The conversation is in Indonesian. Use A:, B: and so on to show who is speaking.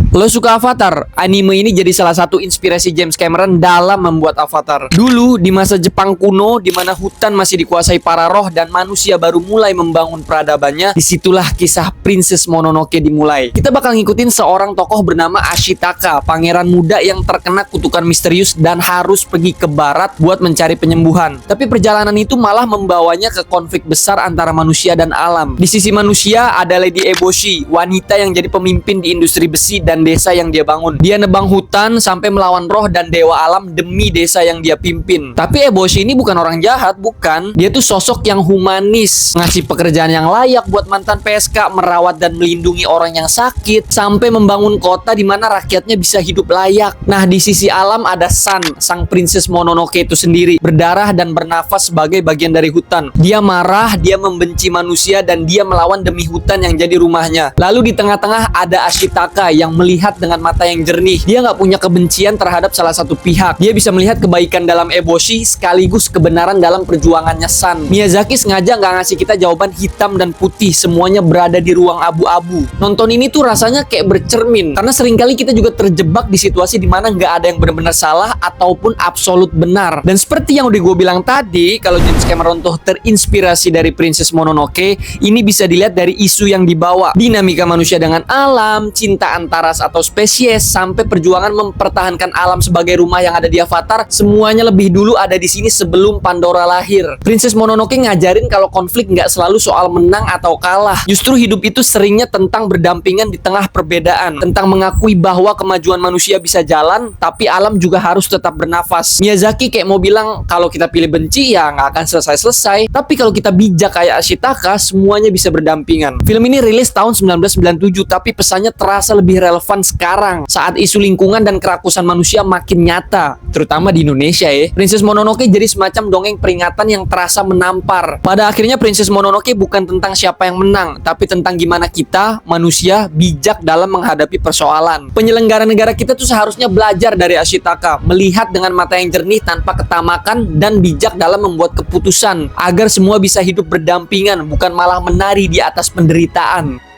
A: Lo suka Avatar? Anime ini jadi salah satu inspirasi James Cameron dalam membuat Avatar. Dulu, di masa Jepang kuno, di mana hutan masih dikuasai para roh dan manusia baru mulai membangun peradabannya, disitulah kisah Princess Mononoke dimulai. Kita bakal ngikutin seorang tokoh bernama Ashitaka, pangeran muda yang terkena kutukan misterius dan harus pergi ke barat buat mencari penyembuhan. Tapi perjalanan itu malah membawanya ke konflik besar antara manusia dan alam. Di sisi manusia ada Lady Eboshi, wanita yang jadi pemimpin di industri besi dan desa yang dia bangun. Dia nebang hutan sampai melawan roh dan dewa alam demi desa yang dia pimpin. Tapi Eboshi ini bukan orang jahat, bukan. Dia tuh sosok yang humanis, ngasih pekerjaan yang layak buat mantan PSK, merawat dan melindungi orang yang sakit, sampai membangun kota di mana rakyatnya bisa hidup layak. Nah, di sisi alam ada San, sang Princess Mononoke itu sendiri, berdarah dan bernafas sebagai bagian dari hutan. Dia marah, dia membenci manusia, dan dia melawan demi hutan yang jadi rumahnya. Lalu di tengah-tengah ada Ashitaka yang melihat dengan mata yang jernih. Dia nggak punya kebencian terhadap salah satu pihak. Dia bisa melihat kebaikan dalam Eboshi sekaligus kebenaran dalam perjuangannya San. Miyazaki sengaja nggak ngasih kita jawaban hitam dan putih, semuanya berada di ruang abu-abu. Nonton ini tuh rasanya kayak bercermin, karena seringkali kita juga terjebak di situasi dimana nggak ada yang benar-benar salah ataupun absolut benar. Dan seperti yang udah gue bilang tadi, kalau James Cameron tuh terinspirasi dari Princess Mononoke, ini bisa dilihat dari isu yang dibawa. Dinamika manusia dengan alam, cinta antara ras atau spesies, sampai perjuangan mempertahankan alam sebagai rumah yang ada di Avatar, semuanya lebih dulu ada di sini sebelum Pandora lahir. Princess Mononoke ngajarin kalau konflik nggak selalu soal menang atau kalah. Justru hidup itu seringnya tentang berdampingan di tengah perbedaan, tentang mengakui bahwa kemajuan manusia bisa jalan, tapi alam juga harus tetap bernafas. Miyazaki kayak mau bilang kalau kita pilih benci ya nggak akan selesai-selesai, tapi kalau kita bijak kayak Ashitaka, semuanya bisa berdampingan. Film ini rilis tahun 1997, tapi pesannya terasa lebih relevan sekarang saat isu lingkungan dan kerakusan manusia makin nyata, terutama di Indonesia ya. Princess Mononoke jadi semacam dongeng peringatan yang terasa menampar. Pada akhirnya Princess Mononoke bukan tentang siapa yang menang, tapi tentang gimana kita, manusia, bijak dalam menghadapi persoalan. Penyelenggara negara kita tuh seharusnya belajar dari Ashitaka, melihat dengan mata yang jernih tanpa ketamakan dan bijak dalam membuat keputusan, agar semua bisa hidup berdampingan, bukan malah menari di atas penderitaan.